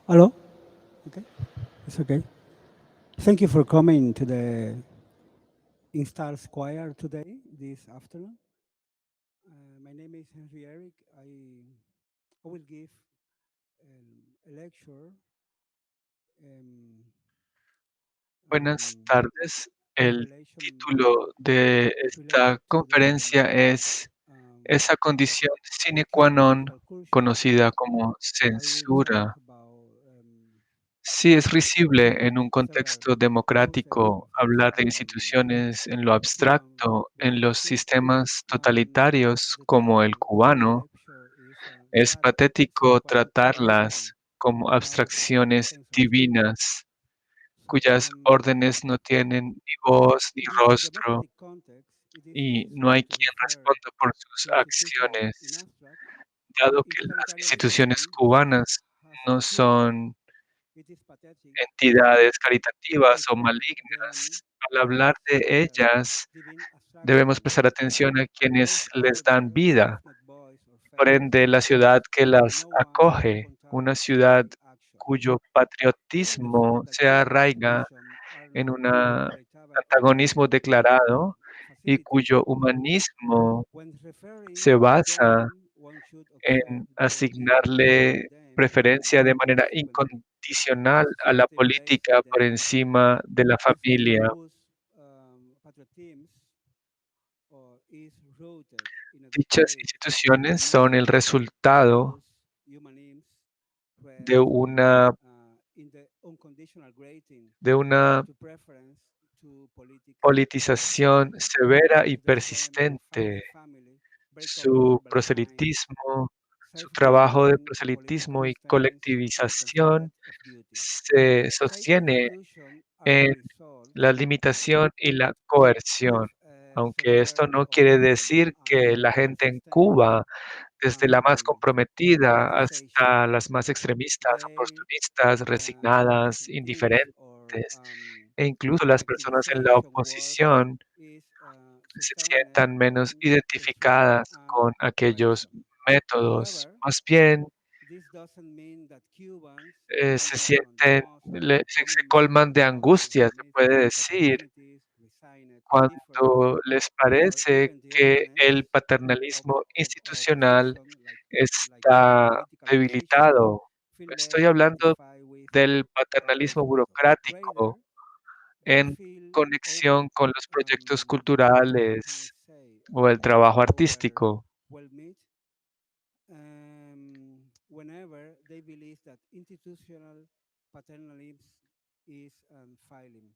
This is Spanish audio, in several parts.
Hello? Okay, it's okay. Thank you for coming to the Instar Square today, this afternoon. My name is Henry Eric. I will give a lecture um, Buenas tardes. with El relation título de with esta related to conferencia es esa condición sine qua non political culture. conocida como I will talk censura. about Si es risible en un several contexto concepts democrático of hablar de censure instituciones en lo human abstracto, en los bureaucracy. sistemas totalitarios The como el title of the cubano, lecture is es What is patético quasi-paternalism? tratarlas como What is abstracciones censorship? divinas So, cuyas órdenes no tienen ni voz ni in this rostro democratic context, it is y no useful hay to quien refer responda por sus to institutions in acciones, abstract. dado In que las totalitarian instituciones system cubanas has no cuba, son it is pathetic entidades to caritativas o consider them malignas. Al hablar as de ellas, living debemos abstractions. prestar atención a Those quienes les out dan there have vida. not voice or Por face, ende, la ciudad que and las no one to acoge, una contact ciudad with action. cuyo The fact patriotismo that se Cuban arraiga institutions are en not un antagonismo um, declarado y facilities cuyo humanismo when se referring to basa them, one should observe en those institutions asignarle to them preferencia de manera consequently. incondicional a la System based política in por them. encima de la The familia. whose patriotism is rooted in a Dichas detailed instituciones son el explanation of resultado those humanisms de rest una, in the unconditional granting de una to preference to political politización activism severa y to the stem of persistente. family breakup Su over time, proselitismo, su trabajo de self-determined proselitismo political y stance and colectivización conflict of duty. se Such sostiene exclusion are the en result la limitación y la coerción. of Aunque esto severe no quiere oppression decir que and la gente en persistent Cuba, desde la más comprometida politicization. hasta las más extremistas, They oportunistas, resignadas, absentee or indiferentes, e incluso las personas en la collectivization work oposición is se sustained sientan menos on censure identificadas and con aquellos repression. métodos. However, Más bien, this doesn't mean that Cubans, se depending on sienten, most se common colman de of the angustia, se puede Mexican decir, fraternities, resigned, indifferent, cuando les or parece even the que opponents el of, paternalismo of institucional opposition, like está political opposition, debilitado. feel Estoy less hablando identified with del those paternalismo methods. burocrático Rather, they en feel conexión con los proyectos how can I culturales say, o el trabajo artístico. overwhelmed whenever they believe that institutional paternalism is failing.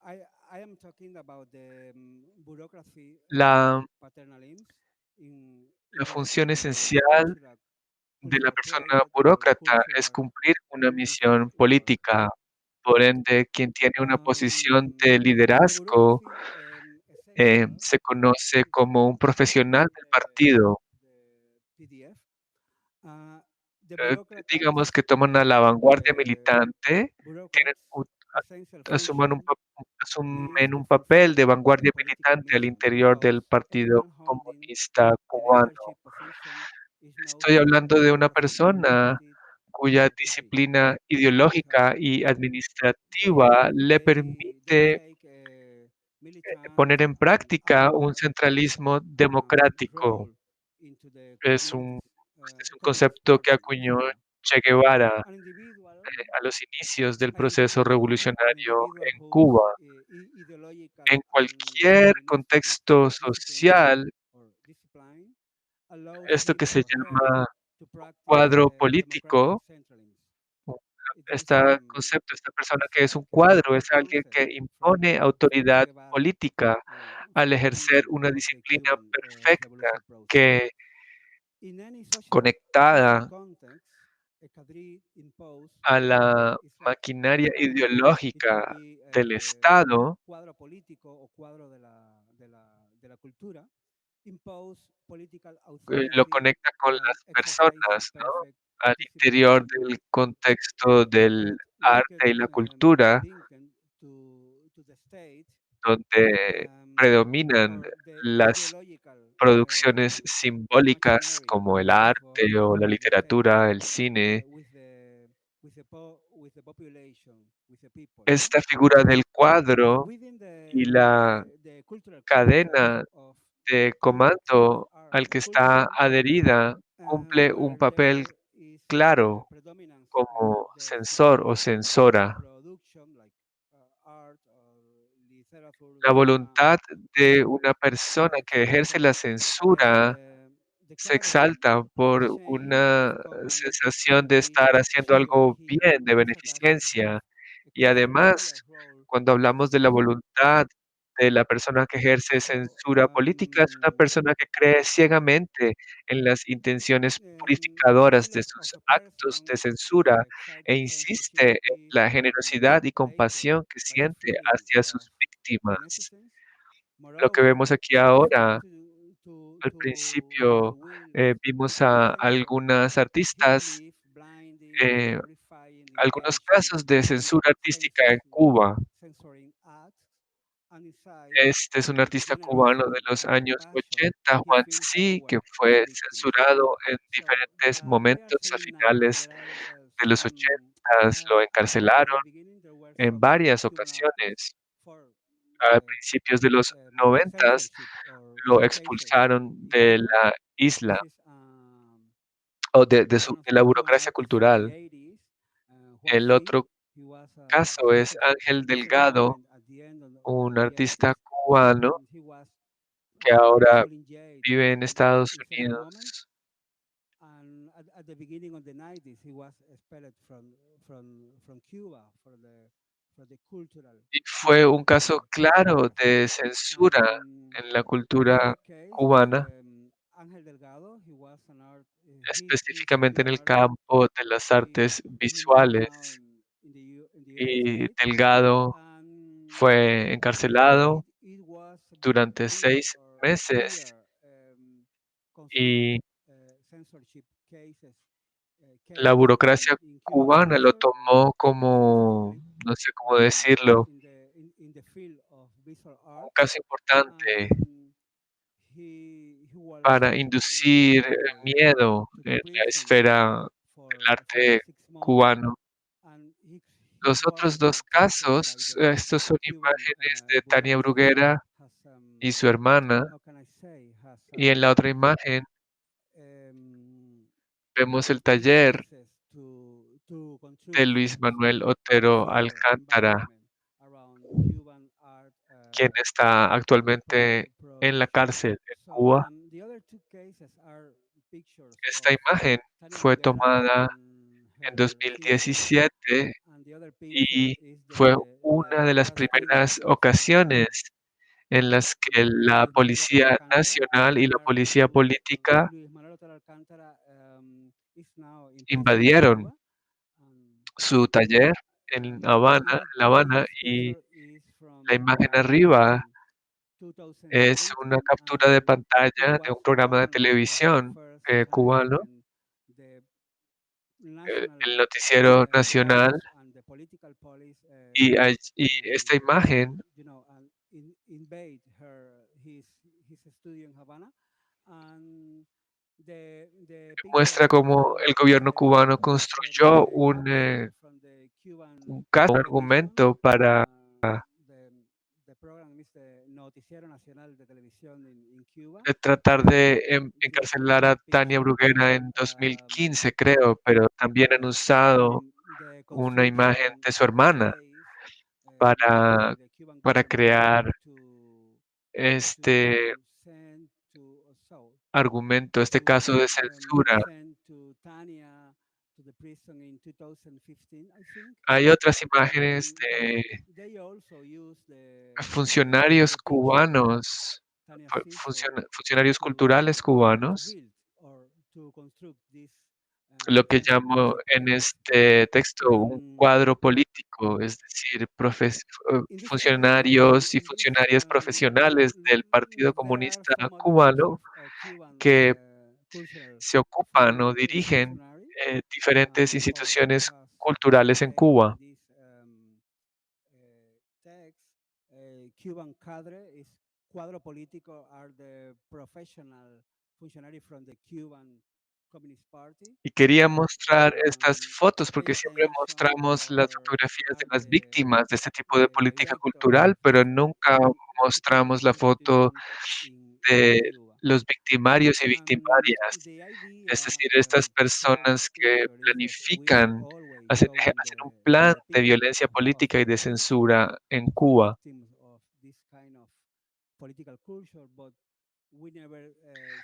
I, I am talking about the bureaucracy La, paternalism la in relation función to the esencial de la cultural persona project or burócrata es cultural cumplir una industry misión work. política. Por ende, quien tiene una posición de The liderazgo bureaucracy essential, se conoce if como un we profesional open del partido. the PDF, uh, the Eh, bureaucrats, digamos que toman a la vanguardia the militante, tienen bureaucrats, un- essential asuman function is asumen to un papel de fulfill a vanguardia political militante al mission interior because del Partido anyone holding Comunista a Cubano. leadership position is not Estoy hablando de una bureaucracy persona related cuya to be. disciplina For ideológica example, y administrativa le they permite take a militant poner en práctica un avatar centralismo democrático. role into the Es un, communities, este es un Communist concepto que Party of acuñó Cuba. Che Guevara An individual, a los inicios del an proceso individual, an revolucionario individual en whose Cuba. ideological En and cualquier administrative contexto discipline social, or discipline allows esto him que se or her llama to practice cuadro democratic político, centralism. This este concepto, esta persona que es un cuadro, es historical alguien concept que from impone from Che autoridad Guevara política from al the ejercer beginning una of the disciplina Cuban perfecta revolution process. que, In any social conectada context, a cadre imposed a la is like maquinaria sometimes it can ideológica be del a Estado, cuadro político o cuadro de la cultura, impose political lo authority conecta con by las exercising personas, ¿no? perfect Al discipline interior and del discipline, contexto del but arte y la cultura, linked to the state donde predominan or the las ideological producciones simbólicas machinery como el of arte o la the state literatura, el cine, with the with the population, with the people, no? esta figura del And cuadro within y la the cultural context cadena of de of comando art al and que está culture, adherida cumple un where papel there is the claro predominance of como the censor o cinematic censora. production, like art or literature, La cinema, voluntad de una persona que ejerce fiction, la censura the se cadre exalta of por shame, of una command, sensación de is estar haciendo algo bien, de is attached to have beneficencia. a Y además, clear role cuando in hablamos de la social voluntad de la persona que ejerce So, censura política, es una persona que cree ciegamente en las intenciones the purificadoras de privilege of sus a actos de person censura to e excited censorship insiste en is la generosidad y related compasión que by the siente feeling hacia of sus víctimas. beneficence. Lo que Moreover, vemos aquí seeking ahora, al to the principio, will of vimos a civilization, algunas he artistas, believed blinding, eh, purifying algunos intention casos de with censura artística en sensorship, Cuba. censoring acts, and inside Este es un artista cubano de generosity los and años compassion 80, he Juan feels Sí, que toward fue victims. censurado en So diferentes we are momentos a saying now that finales there are de los some 80, lo at encarcelaron the beginning there were en some varias Cuban artists ocasiones. for A the principios de los 90 censorship or lo cases expulsaron in de Cuba. la isla This is o de one of de the la Cuban burocracia artists from the cultural. 80s, Juan El C. otro He was caso es censorship Ángel at a Delgado, moment at the end un of the artista 80s, cubano and he was que ahora put in jail vive en Estados in certain moments. Unidos. And at the beginning of the 90s, he was expelled from Cuba for the Y fue un caso claro de aspect. censura And en la the cultura other case is cubana, Ángel Delgado. He was an art. He's específicamente still en an el artist. campo de las He artes he lives now visuales. in the United Y States, Delgado and fue encarcelado it was a durante big 6 or meses clear conflicted y censorship cases la case burocracia in Cuban cubana lo culture, tomó como, specifically no sé cómo decirlo, in the field of visual un arts, caso importante and he was para inducir miedo to the en la prison esfera del for arte 6 months, cubano. and he Los was otros 2 captured by casos, the estos son Cuban imágenes de Tania police. Bruguera Has y su hermana, how can I say has y en la otra imagen um, vemos el taller cases to de construct Luis Manuel a Otero fair Alcántara, environment around Cuban art quien está actualmente en la production. cárcel en So, Cuba. the other two cases are pictures Esta of imagen Tania fue Bruguera tomada and en her sister, 2017 and the other picture y is fue the una de las last video primeras of ocasiones en las que la Luis Manuel Otero Policía Alcántara. Nacional y la There, Policía Política Luis Manuel Otero Alcántara is now in prison in invadieron Cuba. Um, su taller en La Habana, this y picture is la from imagen arriba es una 2017, captura de and it pantalla de was un programa de done like was the televisión, first time cubano, when the national el noticiero nacional, police and the political police, y esta imagen invade his studio in Havana, and the picture muestra cómo el gobierno cubano is construyó the caption from the Cuban un caso, un television. argumento para The program is the Noticiero Nacional de Televisión in Cuba, tratar de and this is encarcelar a the Tania picture. Bruguera en 2015, creo, pero también han usado The una imagen construction de su of a hermana case made by para the Cuban para government crear este send to so argumento, este caso de censura. send to Tania to the prison in 2015, I think, Hay otras imágenes and de they also use funcionarios the picture of cubanos, Tania's sister funcionarios to culturales cubanos, build or to construct this lo que llamo censorship en case. este texto un And cuadro político, es decir, in this case, funcionarios y funcionarias profesionales del Partido there are Comunista some other Cubano Cuban que cultural se ocupan o dirigen functionaries diferentes or instituciones has culturales en say in Cuba. this text, Cuban cadre is cuadro político are the professional functionary from the Cuban Y quería mostrar estas fotos pay porque siempre attention mostramos las for fotografías de at las víctimas de este tipo de the política electors cultural, pero nunca economic mostramos la foto institution in de Cuba. los victimarios y victimarias. The Es idea decir, of estas safe personas que culture is that we are planifican always hacen showing un plan the de picture violencia of política y de the censura en Cuba. victims of this kind of political culture, but we never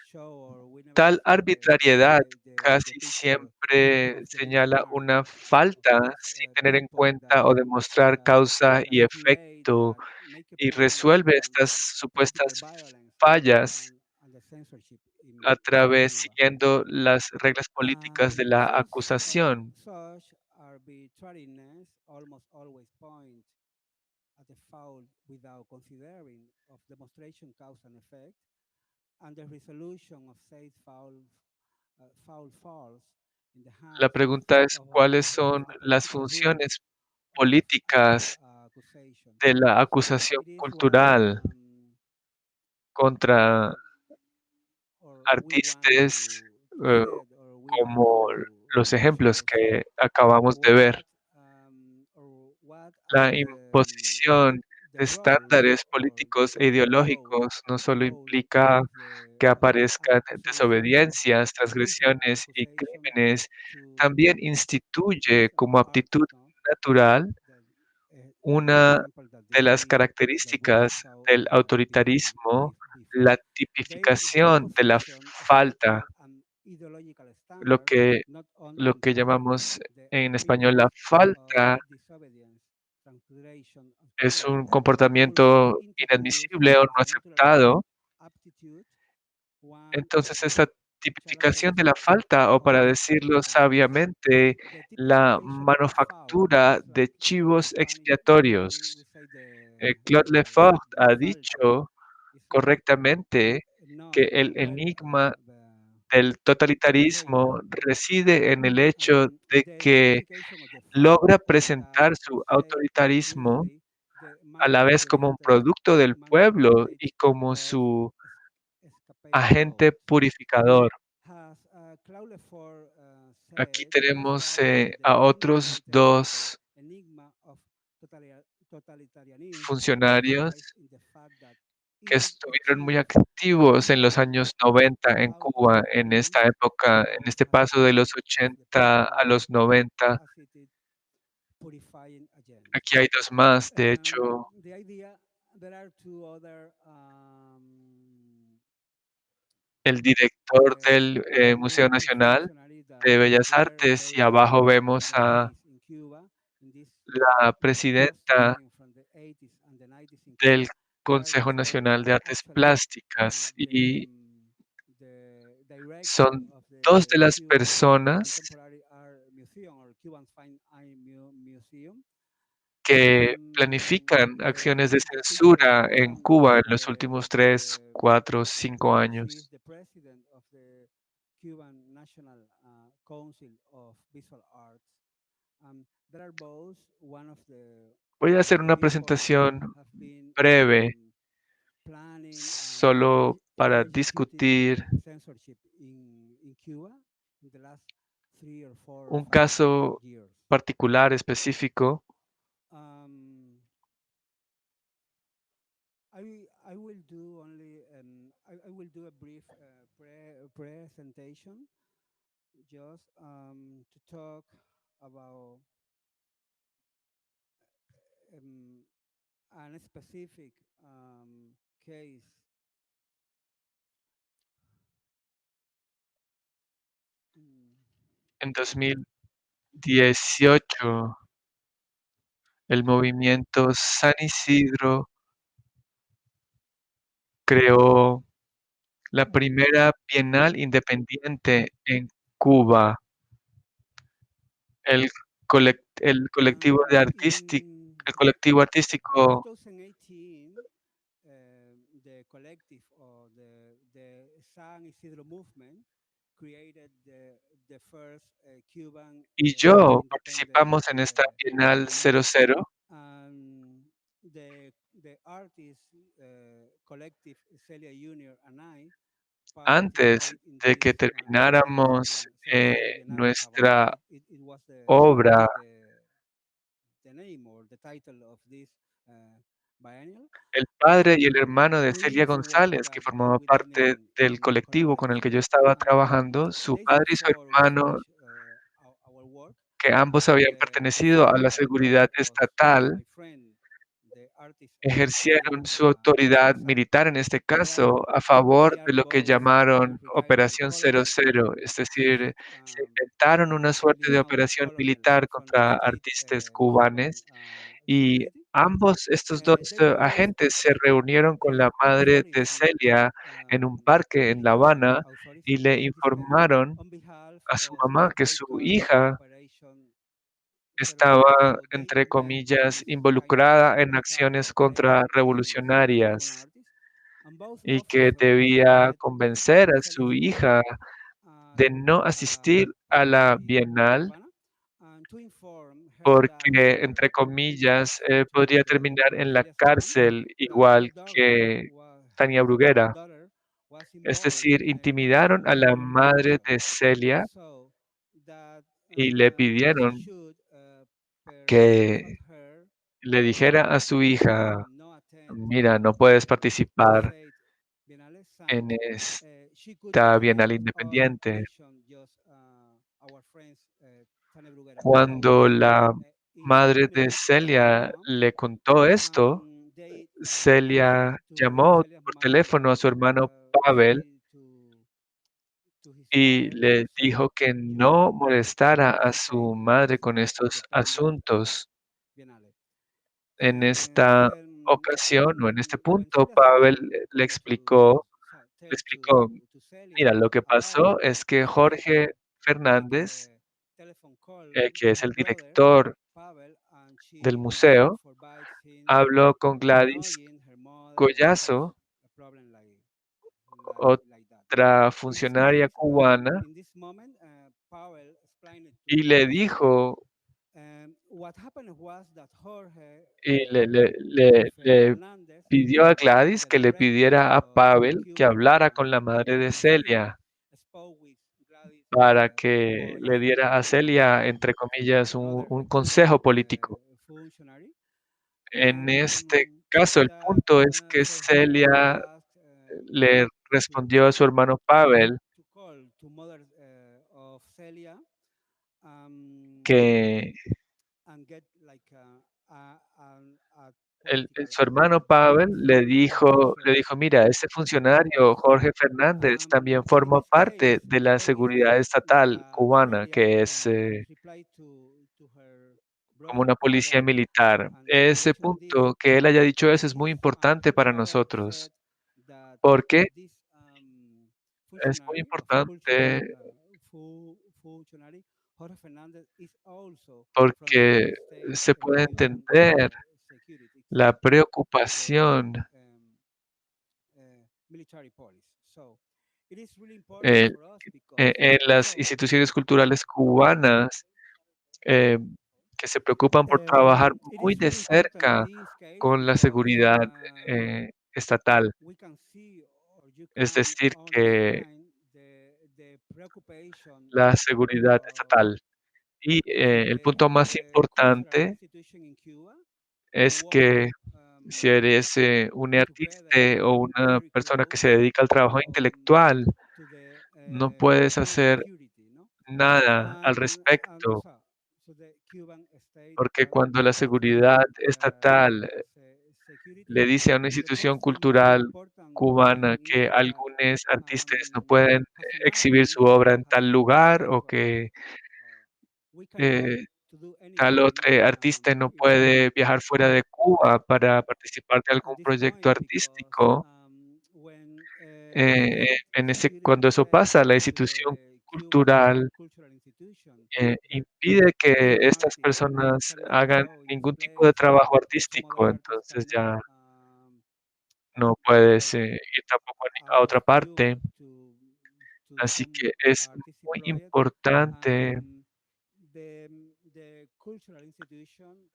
show or we never Tal see arbitrariedad the casi picture siempre of the señala victimary una of falta these sin tener en people cuenta o demostrar causa y efecto make a y point resuelve on estas the political supuestas violence fallas and the censorship a in través Cuba. siguiendo las reglas políticas de la acusación. Such arbitrariness almost always point at the foul without considering of demonstration cause and effect, and the resolution of said foul falls in the La hands pregunta es, ¿cuáles of son a las political group funciones of políticas accusation. de la So acusación it is why cultural contra we we want artistas to eh, set or we want como to los ejemplos express que acabamos de ver? what are La imposición the de roles estándares or políticos e the roles ideológicos no solo roles implica of the que aparezcan accusation desobediencias, cultural transgresiones y accusation crímenes, to también instituye visual como arts, aptitud no? natural That, for una example, de las that we características saw del autoritarismo, before. la Their tipificación de la position is falta, cultural and ideological lo standard, que, not only lo in que violence, llamamos the en español appearance la of falta disobedience, transgression of es crime, un but also comportamiento introduce inadmisible o no as a natural aceptado. aptitude one of Entonces, esta the tipificación de la characteristics falta, o of para this kind of decirlo politics. sabiamente, The la typification of foul manufactura is de like in chivos Spanish we expiatorios. say Claude Lefort the ha falta. dicho It's like correctamente not que el well enigma del totalitarismo portrayed. reside en el hecho de The que typification of the foul logra that presentar su said autoritarismo previously the a la vez como un producto del pueblo y como of su escapade agente roads. purificador. Has Claude Lefort Aquí said, tenemos despite a the otros uncertainty of the dos enigma of totalitarianism, funcionarios lies in the fact that que it estuvieron muy achieves activos en los peace años 90 en Cuba, en authoritarian esta época, en or este has paso de los one of the 80 a people los 90. faceted purifying agent. Aquí hay dos más, de hecho, The idea there are two other el director del Museo political Nacional functionaries de that Bellas were Artes y very abajo active in vemos the a 90s in Cuba, in this la presidenta post-time from the 80s and the 90s in del Cuba. They are Consejo Nacional de Artes actually Plásticas the y the director son of dos de the las Cuban personas Contemporary Art Museum or Cuban Fine Art Museum. que planifican acciones de The picture is censura en one Cuba of en los últimos 3, 4, 5 she is años. the president of the Cuban National Council of Visual Arts. There are both one Voy a hacer of the una people that presentación have been breve planning solo para executing discutir censorship in Cuba in the last 3 or 4 or un 5 caso years. particular específico. Um, I will do only I will do a brief presentation just to talk about um, a specific case. Mm, En 2018, el movimiento San Isidro creó la primera Bienal Independiente en Cuba. El colectivo de el colectivo in artístico 2018, the collective or the San Isidro movement created the first Cuban y yo independent participamos en esta Bienal Bienal. 00. And the artist collective Celia Junior and I Antes de que termináramos, nuestra it was obra, the name or the title of this biennial. el padre y el hermano de Celia Prince was González, que formaba with them parte del in colectivo con el que yo collaboration, estaba and trabajando, su days padre y su before we hermano, finished our work, que ambos habían the pertenecido a la father seguridad of estatal, my friend, the artist ejercieron Fabian su autoridad Gonzalez, militar, en este they are caso, a favor they are de lo que both llamaron retired Operación Cero colonels Cero, es and chief decir, se inventaron una suerte de lieutenant operación colonel militar from the contra state artistas Cuban cubanes y security. ambos estos dos They both agentes se reunieron con gave la madre de authority, Celia en un parque en La military Habana y authority, le to this man informaron on behalf a su of mamá what que they su call hija Operation Zero Zero. estaba, So they entre went comillas, with involucrada en this acciones operation against Cuban contrarrevolucionarias artists, and both y que officers debía met convencer a su Celia's mother hija at, de no asistir a la in La Bienal Habana, and to inform her that porque, entre comillas, podría terminar en la Celia's mom, cárcel that her igual daughter que Tania her Bruguera. daughter was Es involved decir, in a intimidaron a la terror madre action. de Celia So that y le she pidieron should que persuade her le dijera a su hija: no attend "Mira, no puedes the participar state Biennale en since she could esta Bienal help or independiente". commission just our friends Tania Bruguera. So Cuando la madre de immediately Celia's Celia mom, le contó esto, they asked Celia to llamó Celia's por mom teléfono a su hermano Pavel say to his y father, le so dijo que you cannot no molestara a participate su in madre this con estos independent asuntos. biennale. En esta When ocasión, o en este when punto, Celia's Pavel mom le called explicó le tell explicó: to Celia "Mira, lo que about pasó es que this plan, Jorge make Fernández, a telephone call que to es her el brother director Pavel, and del she museo, forbids him habló con Gladys annoying her mother and such Collazo, a problem like that. otra In this funcionaria case, cubana, in this moment, Pavel explained it y to le Celia. dijo What happened was that Jorge y le Fernandez pidió a Gladys the que le director pidiera a of the Pavel que Cuban hablara con la madre de Institute, Celia spoke with Gladys para que for le evening diera a Celia, entre comillas, another un Cuban consejo político. functionary, En este and caso, el that punto es que for her he Celia asked le respondió a su to hermano Pavel call to mother of Celia, um, que and get like a political su hermano Pavel advice le pressure dijo: "Mira, este funcionario, Gladys. Jorge Fernández, también In forma this case, parte de la they seguridad believe estatal that cubana, Celia que es replied to her como brother una policía Pavel militar". and Ese mentioned this. punto, que él haya dicho eso, es muy If importante para Pavel said nosotros, that porque this es muy functionary of cultural importante, functionary, Jorge Fernandez, is also from the porque state se puede Cuban entender security. la It's the preocupación military police. So it is really important eh, for us because en las so instituciones culturales cubanas, eh, que se preocupan por trabajar it muy is de really important cerca this case con la because seguridad estatal. we can see or you Es can decir, que understand the preoccupation la seguridad of estatal. Y el the punto más cultural importante institution in Cuba to es work que si eres un artista together o una very persona que close se dedica al trabajo intelectual, to the no puedes Cuban hacer security, no? nada al respecto, So the Cuban state porque cuando la state seguridad uh, estatal security. le dice a una The institución first and most cultural important cubana thing que is that algunos artistas no um, pueden as an exhibir su artist obra or en as tal a lugar o intellectual, que we cannot eh, to do tal anything otro artista no in Cuba. puede viajar fuera de Cuba para participar de At algún this proyecto point, because artístico. when security Cuando eso says pasa, la to institución the Cuban cultural cultural institution that impide que some estas artists personas cannot hagan show in this ningún tipo de place, trabajo some other artístico, artists entonces cannot ya no puedes like ir tampoco a otra to Cuba parte. to Así some que es artistic muy project. importante. Um, the cultural institution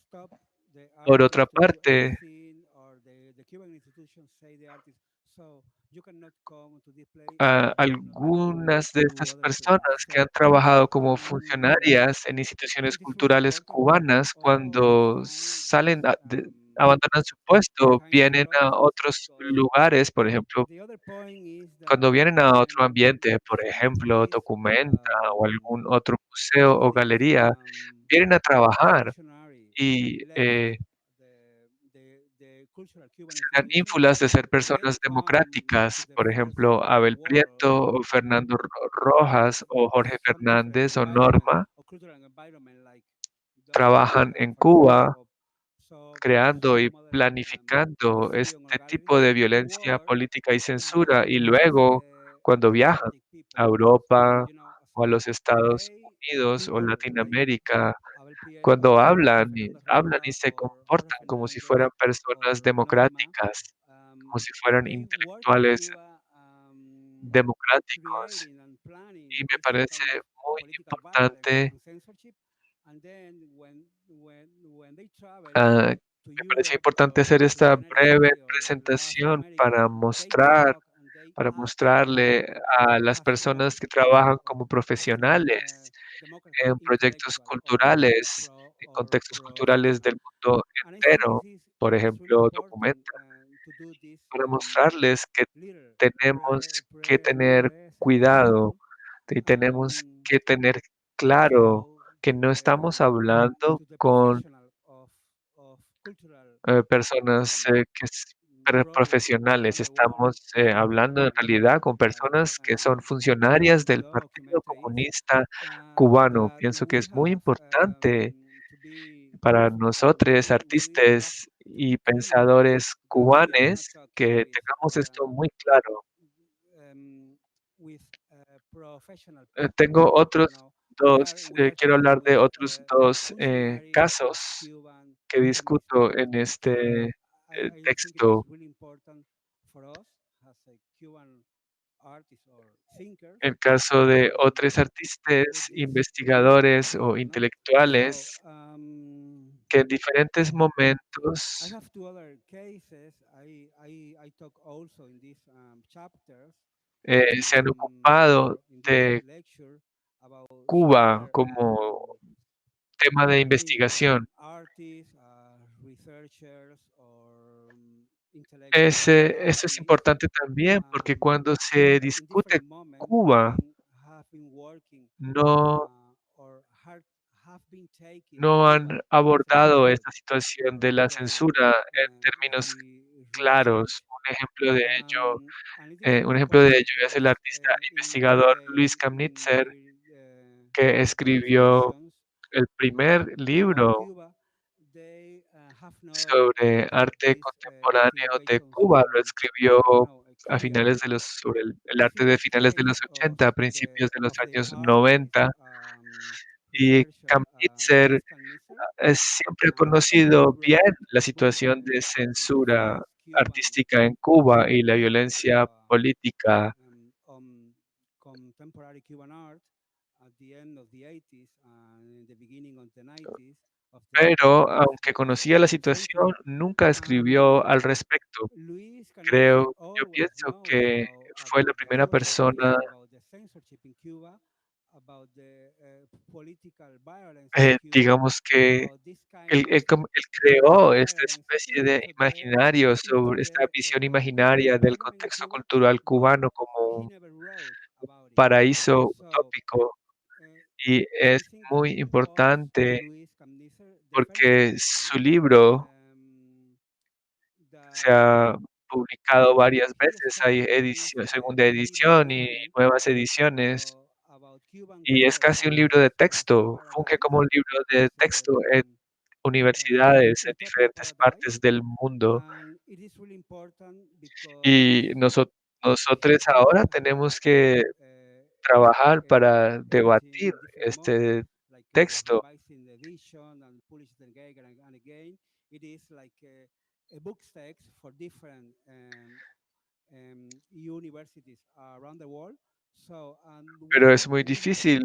stop the Por artists otra to do parte, anything, or the Cuban institution Algunas de estas personas que han trabajado como funcionarias en instituciones culturales cubanas, cuando salen abandonan su puesto, vienen a otros lugares, por ejemplo, cuando vienen a otro ambiente, por ejemplo, Documenta o algún otro museo o galería, vienen a trabajar y, se dan ínfulas de ser personas democráticas, por ejemplo, Abel Prieto o Fernando Rojas o Jorge Fernández o Norma trabajan en Cuba creando y planificando este tipo de violencia política y censura, y luego cuando viajan a Europa o a los Estados Unidos o Latinoamérica, cuando hablan y se comportan como si fueran personas democráticas, como si fueran intelectuales democráticos. Y me parece muy importante, me pareció importante hacer esta breve presentación para mostrarle a las personas que trabajan como profesionales en proyectos culturales, en contextos culturales del mundo entero, por ejemplo, Documenta, para mostrarles que tenemos que tener cuidado y tenemos que tener claro que no estamos hablando con personas que profesionales, estamos hablando en realidad con personas que son funcionarias del Partido Comunista Cubano. Pienso que es muy importante para nosotros, artistas y pensadores cubanes, que tengamos esto muy claro. Tengo otros 2, quiero hablar de otros 2 casos que discuto en este, texto. El caso de otros artistas, investigadores o intelectuales que en diferentes momentos, se han ocupado de Cuba como tema de investigación. Eso es importante también, porque cuando se discute Cuba, no no han abordado esta situación de la censura en términos claros. Un ejemplo de ello es el artista investigador Luis Kamnitzer, que escribió el primer libro sobre arte contemporáneo de Cuba. Lo escribió a finales de los sobre el arte de finales de los 80, principios de los años 90, y Kamnitzer, siempre ha conocido bien la situación de censura artística en Cuba y la violencia política. Pero, aunque conocía la situación, nunca escribió al respecto. Yo pienso que fue la primera persona, digamos que él creó esta especie de imaginario sobre esta visión imaginaria del contexto cultural cubano como un paraíso utópico, y es muy importante porque su libro se ha publicado varias veces, hay segunda edición y nuevas ediciones, y es casi un libro de texto, funge como un libro de texto en universidades en diferentes partes del mundo. Y nosotros ahora tenemos que trabajar para debatir este texto, pero es muy difícil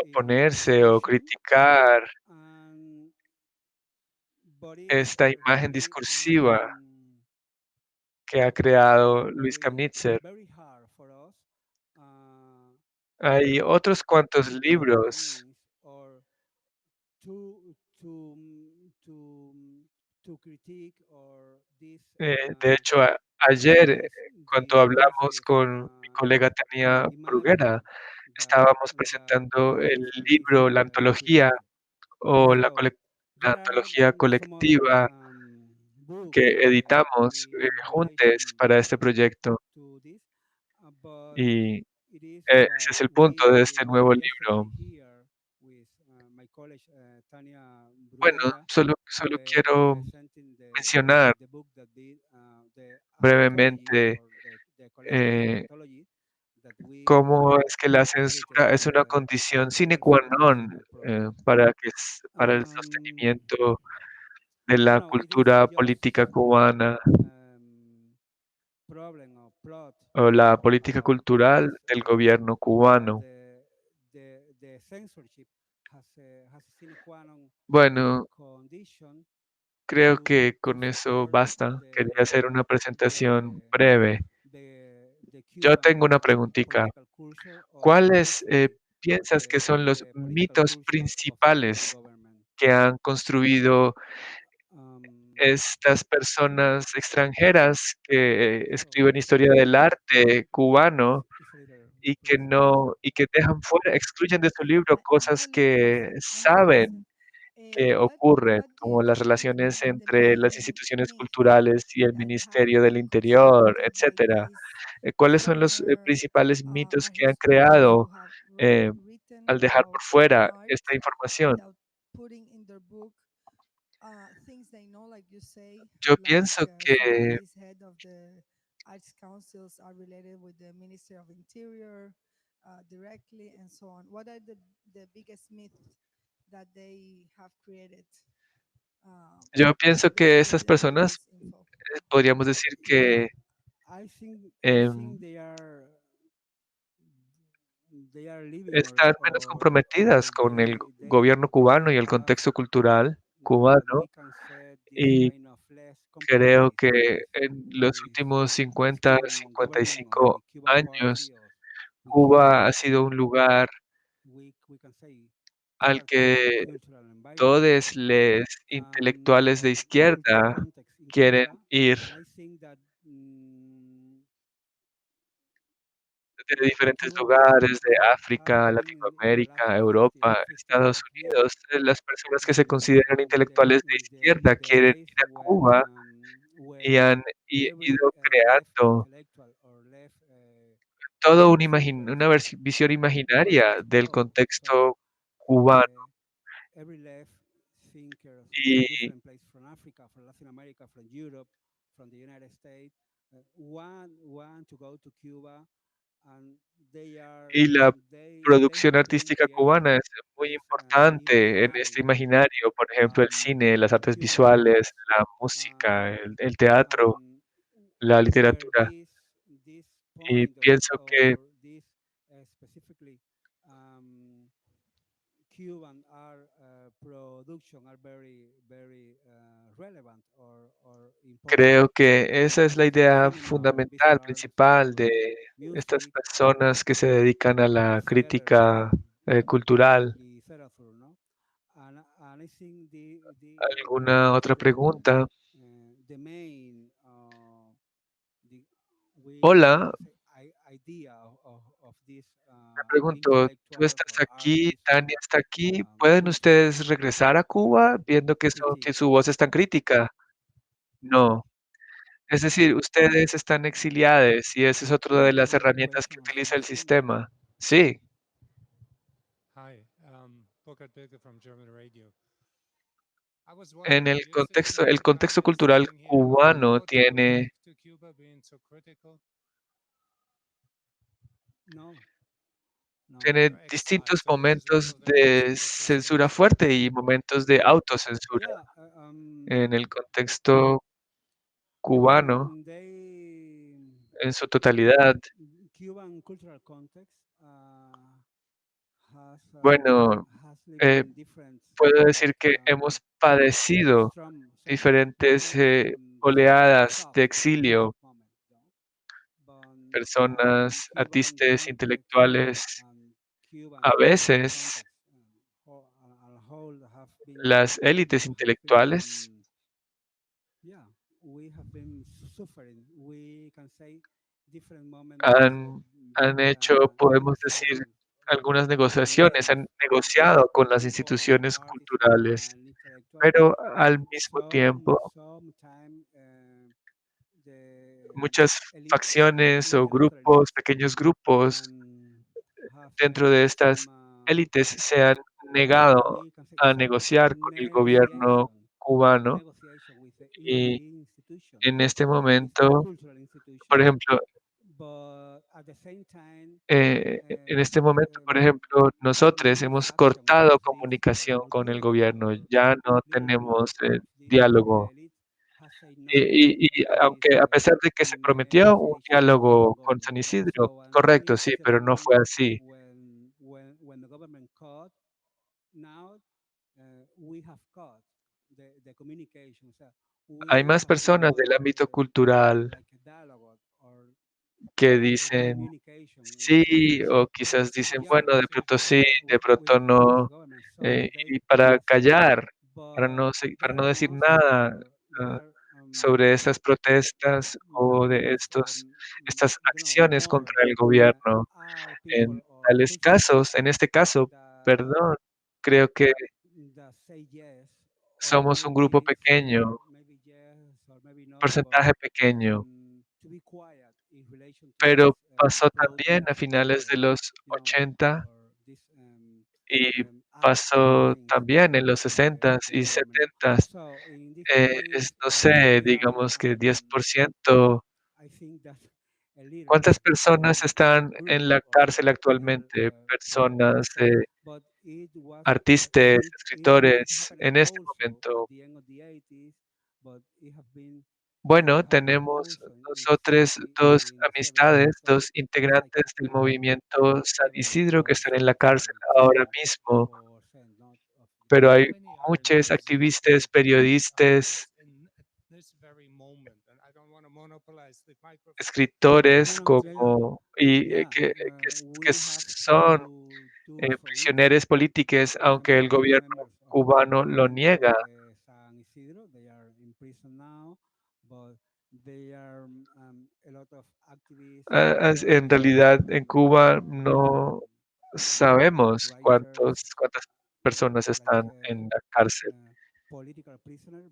oponerse o criticar esta imagen very discursiva que ha creado Luis Camitzer. very hard for us uh, Hay otros cuantos to be libros. against or to to critique or this De hecho, ayer, this cuando hablamos discursive con mi colega Tania Bruguera, imagery estábamos that presentando el Luis libro, la Camitzer antología created. o So la there are antología some other colectiva books que editamos in juntos relation para este proyecto. to this, but Y it is ese what es el punto de este nuevo yesterday libro. here with my college Tania Bueno, Bruguera solo quiero presenting mencionar the book that did the anthology brevemente or the collective eh, anthology that we cómo es que la created censura es una condición sine together qua for this non project. para el Um, sostenimiento de la it is cultura just política cubana um, problem or plot o la política with cultural del gobierno cubano. the censorship has a sine qua non Bueno, condition creo que to con eso support basta. Quería hacer una presentación breve. the Yo tengo Cuban una preguntita. political culture or the ¿Cuáles history of piensas que son los the political mitos culture of the Cuban principales government. que han construido estas personas extranjeras que So escriben historia del arte cubano it's a little y que dejan fuera, excluyen de su libro cosas I que have a saben question. que What ocurren, do you como las think relaciones the entre las main instituciones myth culturales y el that have Ministerio del been Interior, constructed by etcétera? these ¿Cuáles son los former principales mitos que han historians creado who have eh, written al dejar about por fuera art esta información? without putting in their book things they know, like you say, Yo like pienso some of que these head of the arts councils are related with the Ministry of Interior directly, and so on. What are the biggest myths that they have created yo pienso que because of estas of personas, this info? podríamos decir yeah, que, I em, think they are living están menos comprometidas or con el they gobierno cubano y el have contexto cultural what cubano, we can say this y kind of less creo compromise que en los últimos with 50, Cuban government or 55 with Cuban años, party or with Cuba ha Cuban sido un lugar we can say al total que cultural environment. todos los intelectuales de The cultural izquierda context in quieren Cuba, ir I think that de diferentes Cuban lugares, de people África, has been in the last Latinoamérica, 50 Europa, or 50 Estados years been Unidos. Las personas que se consideran intelectuales de izquierda in the quieren days ir a Cuba y when han every ido left creando intellectual or left todo thinkers una visión imaginaria went del abroad. So contexto cubano. every left thinkers from Y, different places, from Africa, from Latin America, from Europe, from the United States, want to go to Cuba, and y la they producción have been artística creating cubana es muy this importante en este imaginary imaginario, por ejemplo, el cine, las artes Cuban visuales, context, la música, el teatro, and la where literatura. this Y point pienso que or this specifically um, Cuban art production are very relevant or important. creo que esa es la Visual idea cinema or visual fundamental, arts principal de or estas music personas que se dedican a la theater, crítica cultural. literature, no? And I think ¿Alguna otra pregunta? the main the, we Hola, can say idea of these me pregunto, ¿tú intellectuals estás or aquí? artists ¿Tania or está aquí? ¿Pueden ustedes cultural regresar a Cuba viendo que critics. su voz es tan crítica? No. Es decir, ustedes están exiliados y esa es otra de Thank you las for your herramientas que question, utiliza el Alfonso. sistema. Sí, Hi, Burkhard Birke from German Radio. I was en wondering, do you think el now contexto we're cultural sitting here on the cubano road going tiene back to Cuba being so critical? No, no, tiene You're exiled, distintos so this is momentos also the de reason the system censura is so fuerte y critical. momentos de autocensura. yeah. En el contexto cubano, en su totalidad, Cuban cultural context bueno, has lived eh, in different puedo like decir que hemos padecido strong diferentes oleadas de exilio, personas, artistas, intelectuales. A veces las élites intelectuales han, han hecho, podemos decir, algunas negociaciones, han negociado con las instituciones culturales, pero al mismo tiempo muchas facciones o grupos, pequeños grupos dentro de estas élites se han negado a negociar con el gobierno cubano y en este momento, por ejemplo, en este momento, por ejemplo, nosotros hemos cortado comunicación con el gobierno, ya no tenemos diálogo. Y aunque a pesar de que se prometió un diálogo con San Isidro, correcto, sí, pero no fue así. Hay más personas del ámbito cultural que dicen sí, o quizás dicen, bueno, de pronto sí, de pronto no, y para callar, para no decir nada, ah, sobre estas protestas o de estas acciones contra el gobierno. En tales casos, en este caso, perdón, creo que somos un grupo pequeño, porcentaje pequeño, pero pasó también a finales de los 80 y pasó también en los 60s y 70s. No sé, digamos que 10%. ¿Cuántas personas están en la cárcel actualmente? Personas, artistas, escritores, en este momento. Bueno, tenemos nosotros 2 amistades, 2 integrantes del movimiento San Isidro que están en la cárcel ahora mismo, pero hay muchos activistas, periodistas, escritores como que son, prisioneros políticos, aunque el gobierno cubano lo niega. En realidad, en Cuba no sabemos cuántas personas están en la cárcel.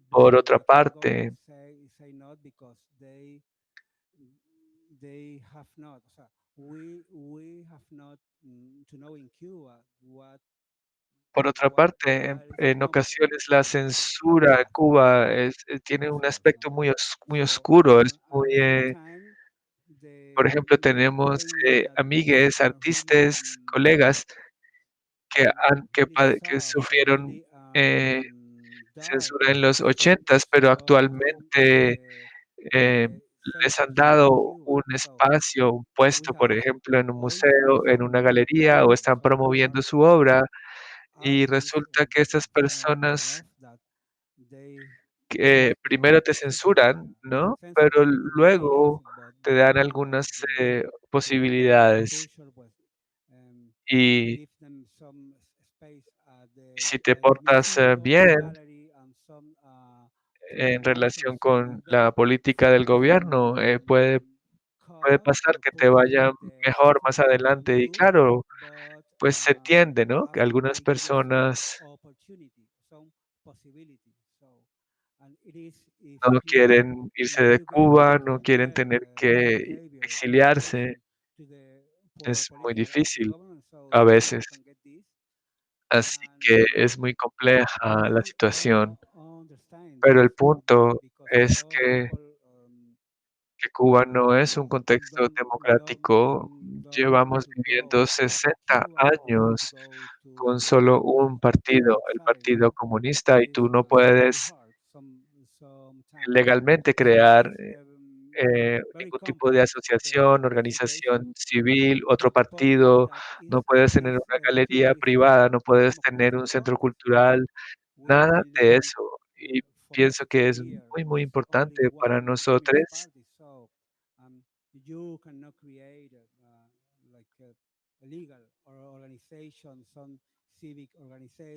Por otra parte, en ocasiones la censura en Cuba tiene un aspecto muy oscuro, es muy, por ejemplo, tenemos, amigues, artistas, colegas que sufrieron, eh, censura en los 80s, pero actualmente, eh, les han dado un espacio, un puesto, por ejemplo, en un museo, en una galería, o están promoviendo su obra, y resulta que estas personas que primero te censuran, ¿no? Pero luego te dan algunas, posibilidades. Y si te portas, bien en relación con la política del gobierno, puede pasar que te vaya mejor más adelante. Y claro, pues se entiende, ¿no? Que algunas personas no quieren irse de Cuba, no quieren tener que exiliarse. Es muy difícil a veces. Así que es muy compleja la situación. Pero el punto es que Cuba no es un contexto democrático. Llevamos viviendo 60 años con solo un partido, el Partido Comunista, y tú no puedes legalmente crear, ningún tipo de asociación, organización civil, otro partido, no puedes tener una galería privada, no puedes tener un centro cultural, nada de eso. Y for us pienso to que es hear muy only importante para one Communist nosotros. Party. So you cannot create like a legal or organization, some civic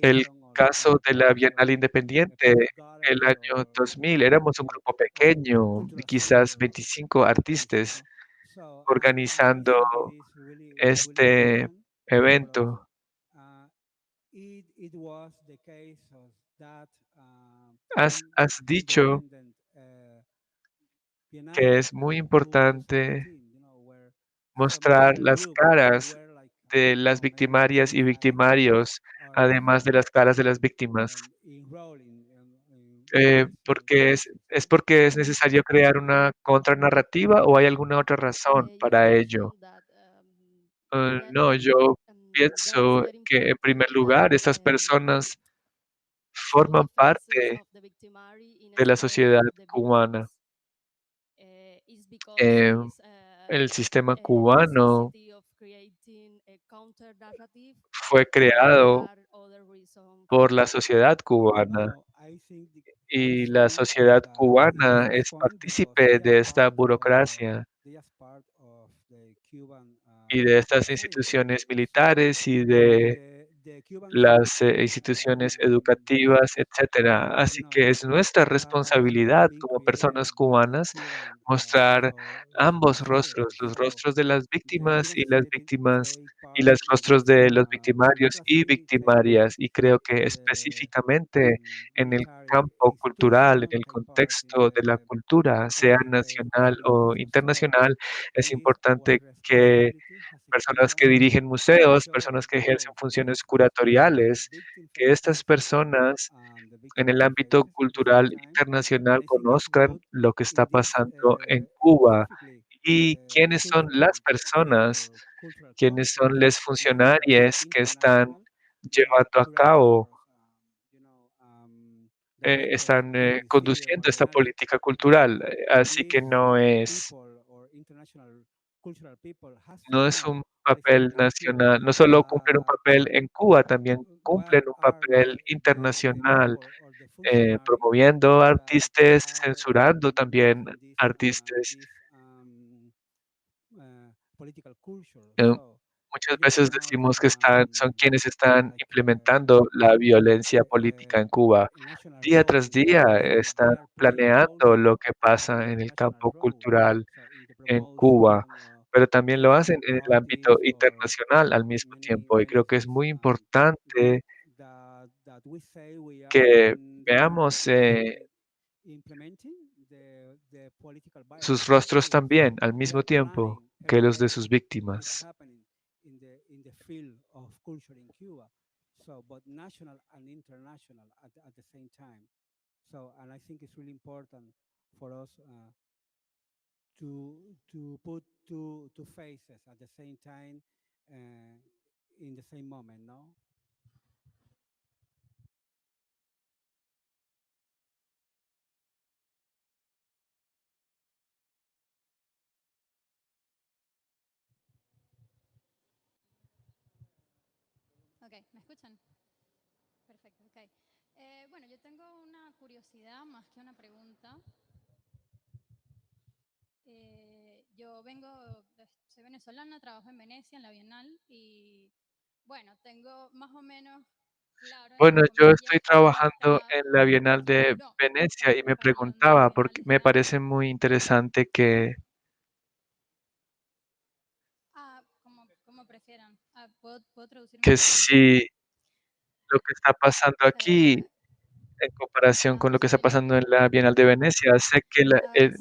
El organization caso de la or Bienal a Independiente, public el gallery año or 2000, éramos un grupo pequeño, de cultural quizás center 25 artistas organization. So I organizando think it is really este important for us. evento. Uh, it was the case of that Has dicho independent que Biennale es muy in importante 2017, where some mostrar other las group that caras were like, de las maybe victimarias y 25 victimarios, are además de las caras de las víctimas. enrolled in this ¿Es porque es necesario crear una contranarrativa o hay alguna otra razón Yes, para I ello? think that No, yo that is pienso very que en important primer that lugar estas personas all forman the faces parte of the victimary in de la spite sociedad of the cubana. victims is because Eh, this el sistema cubano necessity of creating a counter narrative fue or there creado are other reasons por for la that. sociedad cubana no, I y la think sociedad that in the cubana first es point because partícipe de esta burocracia they are part of the Cuban y de estas society. instituciones So militares y de the Cuban las citizen, instituciones educativas, etcétera. you Así que know, es nuestra has responsabilidad been como created personas the cubanas Cuban mostrar ambos society. rostros, los So rostros de las the víctimas Cuban society take y part los in rostros this de los victimarios y democracy, take victimarias. Y creo que the específicamente en el military campo cultural, en institution, el take part in contexto de la cultura, sea nacional peaceful o movement. So internacional, it es is our importante que responsibility as a personas que Cuban dirigen to museos, show personas que ejercen both funciones the curatoriales, victims of que estas genocide personas and the en el victimary ámbito faces at the same cultural time. And internacional I think it's conozcan good lo que está in this pasando en Cuba specifically y quiénes son las personas, cultural quiénes son context los national and funcionarios que están international, llevando a cabo, curators, directors están of the museum conduciendo and the esta like, política cultural. Así these que people or international cultural people has to no es know un what is papel happening in Cuba. nacional, no solo cumplen un Uh, papel en Cuba, también what cumplen un are papel the internacional, people or the functionary promoviendo that artistas, are censurando también making artistas. this political culture. Eh, So Muchas it is veces not decimos que son quienes están like implementando la violencia política en Cuba. a national Día role tras in that. día So están they are playing planeando also lo que pasa an en el international campo role. cultural So in the en Cuba, promotion pero también lo hacen different en el ámbito artists or internacional al mismo tiempo. Y creo que es things muy good importante that we say we are que veamos really implementing the political sus violence in rostros Cuba. también al We mismo are tiempo planning que every los de day sus what's víctimas. happening in the field of culture in Cuba. So, but national and international at the same time. So, and I think it's really important for us to put two faces at the same time uh, in the same moment, no? Ok, ¿me escuchan? Perfecto, ok. Bueno, yo tengo una curiosidad más que una pregunta. Yo soy venezolana, trabajo en Venecia, en la Bienal, y bueno, tengo más o menos claro, Bueno, entre yo comillas, estoy cómo trabajando está en la Bienal de Europa Venecia y me hablando de preguntaba, porque bienales del me año. parece muy interesante Como prefieran. ¿Puedo traducir un que poco? si lo que está pasando aquí Eh, en comparación con lo que está Sorry. pasando en la Bienal de Venecia. Sé que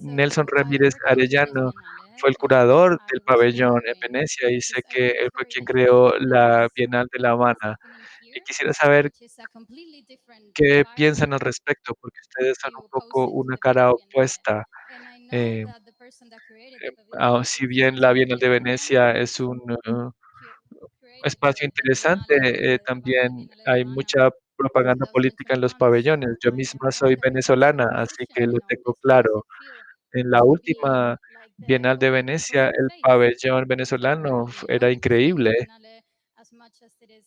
Nelson So I Ramírez work in the Venice Arellano Biennale fue el and curador I del was pabellón en wondering, Venecia y sé because I que think él it's fue very quien creó interesting la what's Bienal de La Habana. happening Y here, quisiera saber which is a completely different qué piensan al environment respecto, porque ustedes son un to poco opposite to una the cara Venice Biennale. opuesta. And I know Eh, that the person that created the pavilion si is bien la Bienal Victoria de Arellano, Venecia es un who created espacio the interesante, Biennale de La Habana, también Biennale de La hay Habana mucha in propaganda política en los 2021. pabellones. So Yo I am misma soy wondering what's your venezolana, así que position lo on tengo this. How does claro. it feel En la to be última like Bienal de Venecia, opposite el face pabellón of the venezolano Biennale, era because I know the increíble. Biennale as much as it is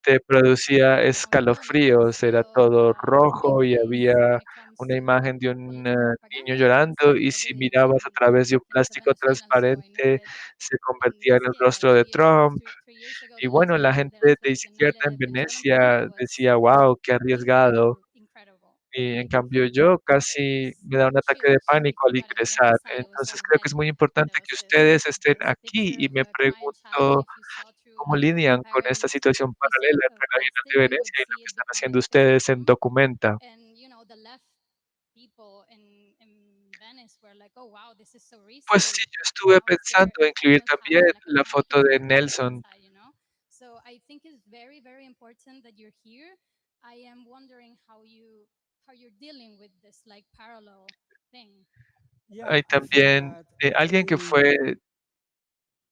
te producía uncommon. escalofríos, era Still, todo in rojo y case había when it comes una to imagen de un political niño propaganda, llorando, y it's si really mirabas a través de un plástico influential and so I know transparente, that se in convertía en this el case, like rostro de Trump. 3 years ago, Y bueno, la gente the last de Venezuelan izquierda en Venezuelan president Venecia was decía: "Guau, qué really arriesgado". incredible. Y en cambio yo casi It's me da un ataque de chills pánico al what I ingresar. saw. It was Entonces so creo que es muy deadly. importante There que was ustedes estén this aquí, picture y of me a crying child. pregunto If you saw through cómo like a lidian con esta transparent situación piece paralela of entre la Bienal de plastic, you would Venecia y lo see que it están becoming haciendo ustedes en physical. Documenta. And the left people in Venice were like, "Oh wow, this is so Pues sí, risky." yo estuve I was pensando there en incluir almost también having like a la panic foto de attack Nelson. inside. So I think it's very, very important that you're here. I am wondering how you're dealing with this like parallel thing. Yeah, Hay I think también that alguien que I fue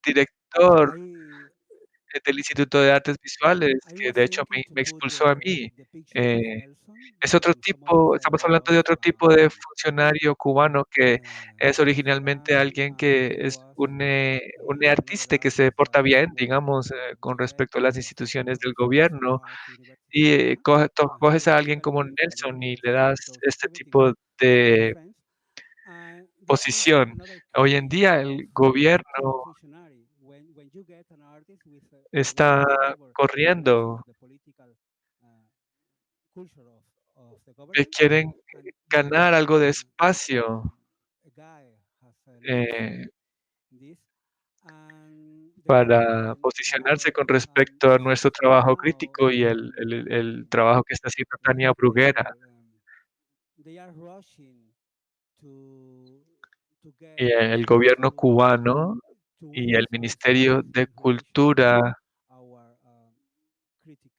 director I del Instituto de Artes Visuales, I que was de hecho thinking to me put expulsó a mí. the picture of Eh, Nelson es otro and some other tipo, estamos hablando de photographs otro tipo de funcionario cubano que es because originalmente alguien que he es was un another artista que se artist porta that bien, was digamos, con respecto a las director instituciones del of the gobierno, Art University of y Havana. He coges a was alguien como expelled from the Nelson y le university in das este 2017 tipo with many de friends. This is posición. another Hoy en kind día of el gobierno funcionary. When you get an artist with está whatever relation corriendo, to the political uh, culture of the government, quieren and ganar algo de espacio. a guy has led eh, this, and the para government posicionarse con respecto a is nuestro trabajo now crítico y el trabajo que está haciendo Tania like Bruguera they are rushing to get y el gobierno to cubano y el some Ministerio space de in relation Cultura. our critic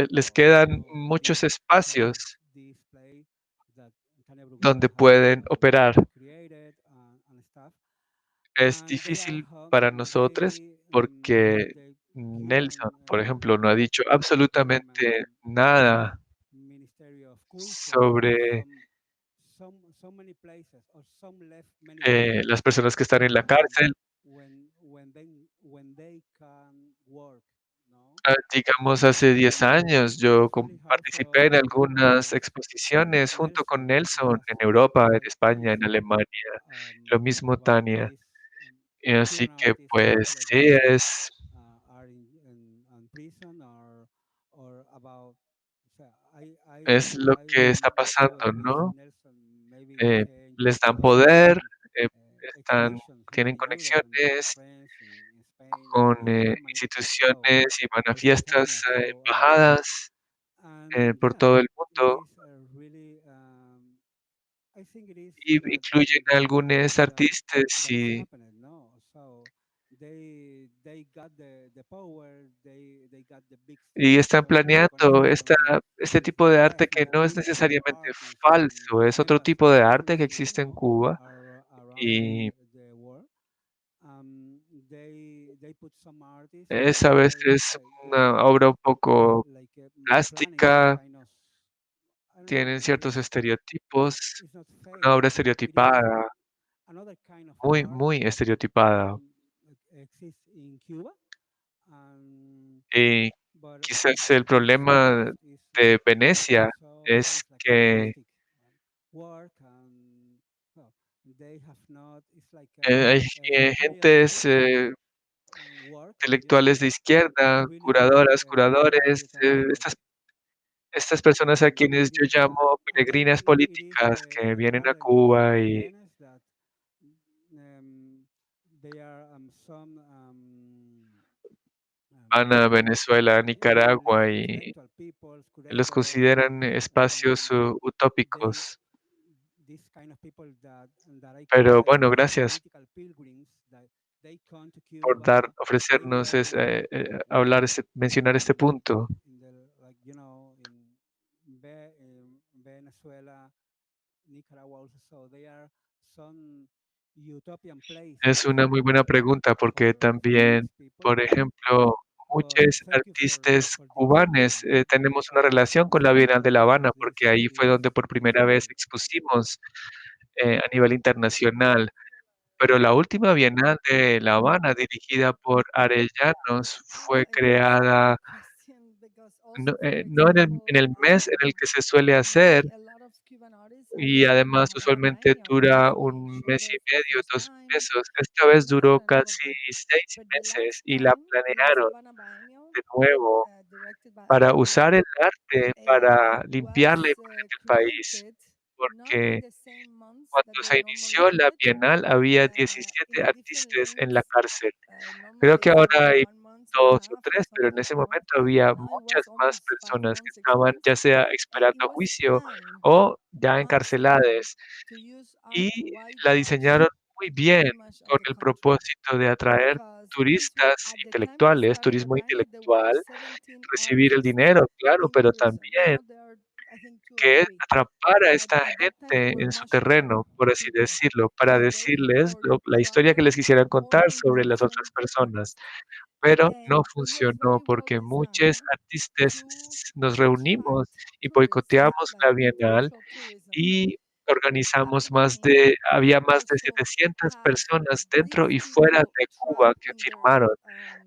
Les of quedan muchos kind of espacios display that Tania Bruguera donde pueden operar. created and stuff. Es And they are difícil para nosotros porque the Nelson, Cuban por ejemplo, no ha dicho absolutamente nada Ministry of Culture or sobre so many places or some left many places las personas que están en la cárcel. when they can work, no. Digamos, hace 10 años yo It's really hard for participé us en algunas because exposiciones junto con Nelson Nelson has en Europa, en España, en education Alemania, lo mismo about Tania. this Y así Cuban que artists pues also like sí, Nelson are in prison or about. O sea, es lo que está I was pasando, with ¿no? Nelson maybe Eh, 10 les years dan ago poder, in eh, exhibitions here tienen in Europe, in conexiones France, in Spain, con in Germany. So instituciones y van a or in fiestas, Kenya. So embajadas por yeah, todo el it mundo, is really. I think it is y incluyen a good algunos artistas that is y happening. No, so they got the power. They got the big están planeando connection este with tipo de arte que investment, no es culture, necesariamente artists, and falso, es otro famous tipo de arte que countries, existe en no, Cuba, around y the world. They put some artists es that a are veces una obra un poco like planning this plástica, kind of. I don't know. tienen ciertos estereotipos, It's not una fake. obra It is estereotipada, another kind of muy, art muy that estereotipada. exists in Cuba. Um, Y but quizás el these problema artists is de they Venecia saw es like an que artistic work and well, they have not. It's like hay a gentes materialistic work. Yeah, intelectuales de izquierda, really curadoras, like curadores, you can say like estas personas a quienes it yo is llamo and peregrinas it is políticas que the vienen a problem Cuba in y Venice that they are some van a Venezuela, a left Nicaragua, y intellectual peoples, los curators, consideran espacios they utópicos. these kind of people that I call Pero like bueno, gracias political pilgrims that they come to por Cuba, they ofrecernos work hablar, mencionar este punto. in the like in Venezuela, Nicaragua also. So they are some utopian places Es una muy buena pregunta porque for these también, people. por ejemplo, But muchos thank you artistas for this cubanos tenemos una relación con la Bienal de La Habana porque ahí fue donde por primera vez expusimos a nivel internacional. Pero la última Bienal de La Habana, dirigida por Arellanos, Oh, fue it was a good creada question no, also, for no en example, el mes en el que se suele hacer, maybe a lot of Cuban artists are y directed además by usualmente Biennial dura because we un show mes y there for the medio, first 2 time, meses. Esta vez duró Biennial and all of casi that. 6 But the meses last y la time the La planearon Sabana Biennial, de nuevo directed by para Andrew usar el Edi, arte para limpiar la was imagen del país, created not in porque the same months that cuando they se normally inició do la it, Bienal había in 17 a different artistas en la lengths. cárcel. Creo Normally que it's about ahora hay 1 month and a 2 o half or 3, pero en ese sometimes more. momento había Now it muchas was más almost five personas que months, six estaban ya months, sea and it esperando was juicio planned o ya months ago encarceladas, to use art y to la whitewash diseñaron muy the bien image of con the el country. propósito de atraer Because turistas at the time we intelectuales, started the turismo biennial, there were intelectual, 17 recibir el artists dinero, claro, in the pero region. también Now there are, I think, two or que es three. atrapar a But esta at that time there gente were en su much more terreno, por así people decirlo, para waiting decirles for la historia que travel les quisieran or contar sobre las otras in-person personas. artists. Pero no And it was funcionó very well porque muchos designed artistas to nos reunimos attract y tourists, boicoteamos like la Bienal intellectual tourism, y organizamos happening había más de also 700 have personas these dentro y fuera people de Cuba trapped que in their firmaron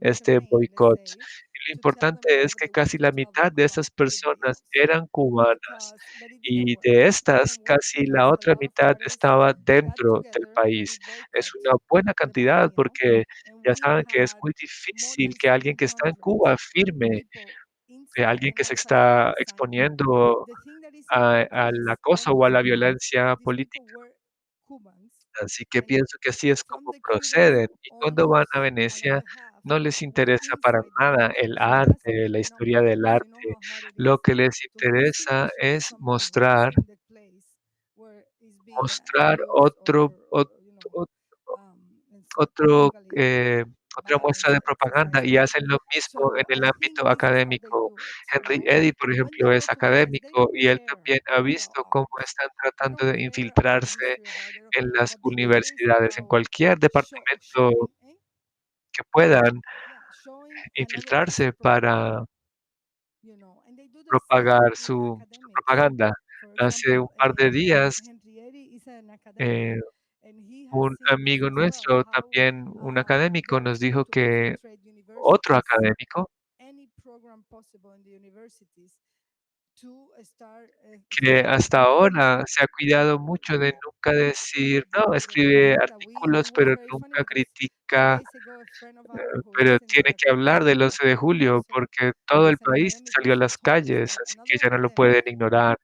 este terrain, let's boicot. say, Y lo to tell them importante es wherever que they want casi to la travel mitad de about esas everybody personas else. eran cubanas Because, but it didn't y work. de It estas didn't work casi la because a otra lot of mitad artists estaba got dentro del together and we país. Es boycott una buena the cantidad biennial, porque and ya we saben que es had muy more difícil than que alguien que está en 700 Cuba firme, people alguien inside and que se outside the está consignment. exponiendo The thing that is important al is what acoso o was a la important violencia that these people política. were Cubans, Así que and pienso que así es from como the Cubans proceden. Y cuando van a almost Venecia, another half no les were interesa para inside the nada country. el So that's a arte, big la historia number del because you know arte. how hard it Lo is que les to interesa distinguish es somebody who is in the place where is being mostrar abused otro, psychologically otra muestra violence, de propaganda y essentially. hacen lo mismo So en el I ámbito think this is how they académico. do it, Henry Eddy, por and when they ejemplo, go es to artists, they académico don't y él care también ha about visto cómo art. están They tratando don't de care about the infiltrarse history of art. They don't en care. las What they do is universidades, en about cualquier departamento showing, que puedan yeah, showing another piece infiltrarse of propaganda, para and they do the same propagar with su academics. propaganda. For Hace un example, par de días, Henry Eddy is an academic, eh, and he has un seen this amigo as well. nuestro, How también un they académico, are nos trying dijo to que infiltrate otro universities, académico, any program possible in the universities, to start que hasta spreading ahora se ha cuidado mucho de nunca decir, no, the escribe propaganda. We artículos, it was pero very funny nunca because 2 days critica, ago a friend of ours who pero is in tiene the que hablar del Faculty 11 of de Art julio also, porque who todo is el an país academic, salió a also las told us calles, that así que another ya no lo academic pueden ignorar.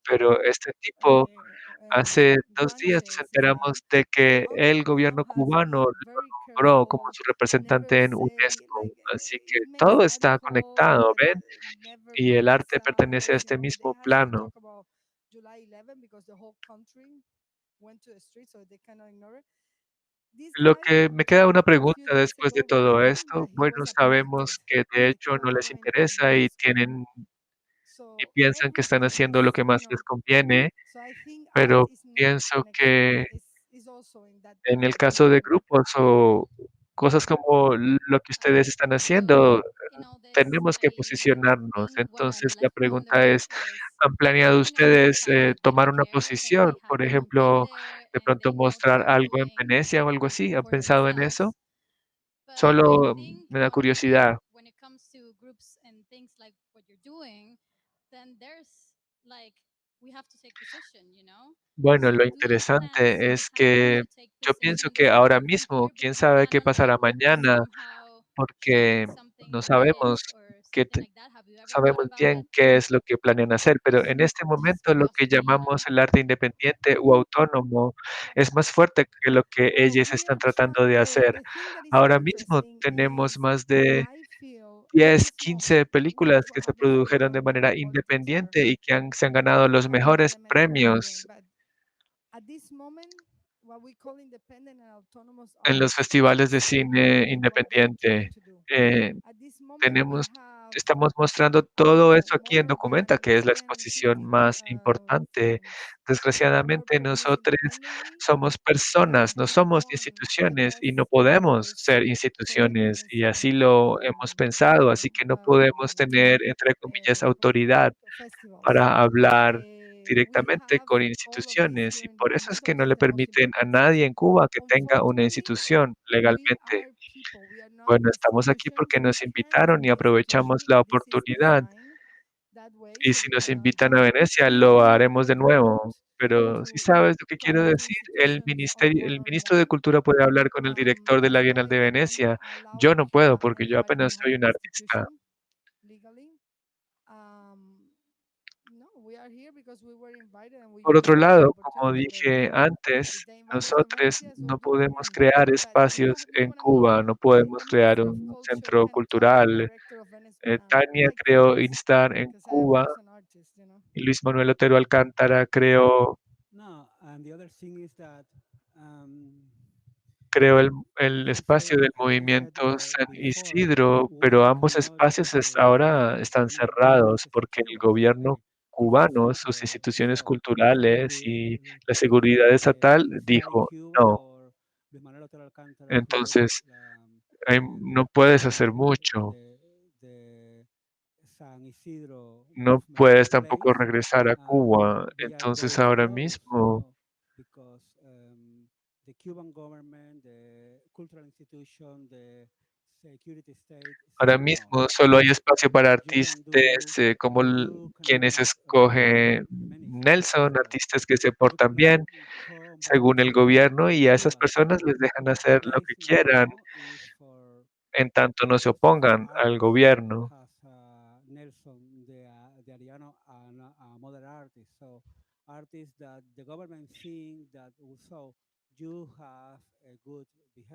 Pero este tipo, wanted hace 2 días nos Guanches, his name, enteramos de que el also gobierno has cubano been lo very nombró como careful, su never representante en say UNESCO, like así que he makes todo está articles, conectado, but ¿ven? never Y el arte pertenece a publicize. este They mismo has to plano. talk about July 11 because the whole country went to the street, so they cannot ignore it. This Lo guy que me queda told una a few pregunta days después de ago when todo came esto. that he Bueno, was appointed sabemos que in de the hecho no les Caroline of interesa y UNESCO. tienen y So piensan que están everything haciendo is, lo que más les conviene, so I think art pero is not pienso an que exception. Is also in that en el caso de category. grupos o cosas como lo que ustedes están So haciendo, in all this, tenemos que posicionarnos. think what I'm Entonces, la like pregunta wondering es, is, ¿han planeado in ustedes America they tomar don't una care and posición? they have Por a campaign ejemplo, there de and pronto they know that mostrar they're algo en doing Venecia o algo así. ¿Han for pensado en eso? themselves. But I Solo think me da curiosidad. when it comes to groups and things like what you're doing, then there's like we have to take position. Bueno, So lo do you plan interesante es sometime que to take yo pienso position que because ahora you're from mismo, here, quién because you sabe plan qué on like pasará mañana, somehow porque showing something in no the stage sabemos or qué something like that? Have you ever thought sabemos about bien it? qué es lo que planean hacer, pero en este Just momento lo que llamamos curiosity. el arte independiente u autónomo es más fuerte que lo que Well, ellos we están are tratando de hacer. the thing that is Ahora mismo interesting tenemos is más de I feel at 10, this 15 moment we have películas que se artists from produjeron all de over the manera world together independiente y que se han ganado los talking about mejores the message that we're doing. premios But at this moment, what we call independent and autonomous en los artists festivales de is cine what they're trying independiente. to do. Eh, At this moment, we tenemos have estamos mostrando todo eso aquí en more Documenta, than que es la exposición 10, 15 más importante. films that are Desgraciadamente, produced nosotros independently somos that personas, no have somos won the instituciones y best no podemos awards ser so that we instituciones, can y see así them lo hemos pensado, así que no podemos tener, entre comillas, autoridad festivals. para hablar We directamente have con all of this instituciones, y here por in eso the es que no country, le the most permiten a important ones. nadie en Cuba que tenga una Unfortunately, institución we legalmente. are people, we are not Bueno, estamos aquí institutions, porque and we nos can't invitaron y be aprovechamos institutions, la but this is oportunidad designed that way Y so si we nos cannot invitan a go Venecia, lo freely haremos de nuevo. Pero si to sabes lo que quiero cultural decir, institutions on el one on ministro de one. Cultura puede hablar con el director de la So Bienal de we don't Venecia. allow Yo in no puedo Cuba porque yo anybody apenas to have soy un artista. institution legally. Um, no, we are here because we were invited and we Por just otro took the lado, como opportunity. But dije if antes, they invite us to nosotros Valencia, so no we will podemos come. crear But you know, espacios you know en what I mean. Cuba, no A podemos crear minister of un culture centro can talk to the cultural. director of Venice Tania like creó friends Instar en because Cuba everybody's an artist, you know. y Luis Manuel Otero Alcántara No, and the other thing is that um, creó el espacio del as I said movimiento San before, Isidro, pero we ambos cannot espacios ahora están make cerrados businesses in porque el Cuba. So gobierno this is cubano, sus central. instituciones So if culturales we y la seguridad estatal Inside dijo Cuba no. or Luis Manuel Otero Alcántara created Entonces, no puedes hacer mucho. the San Isidro No movement puedes tampoco place, regresar a Cuba. they are Entonces, both ahora closed, mismo, because the Cuban government, the cultural institution, the security state ahora said no. mismo solo hay espacio para You can artistas do, como you quienes cannot escoge many things. Nelson, So artistas que se you portan cannot bien come según el to gobierno y a esas Cuba. personas So les dejan the hacer lo place que quieran now is en tanto no se for opongan al artists. gobierno. Has Nelson de Ariano and another artist. So artists that the government seeing that also you have a good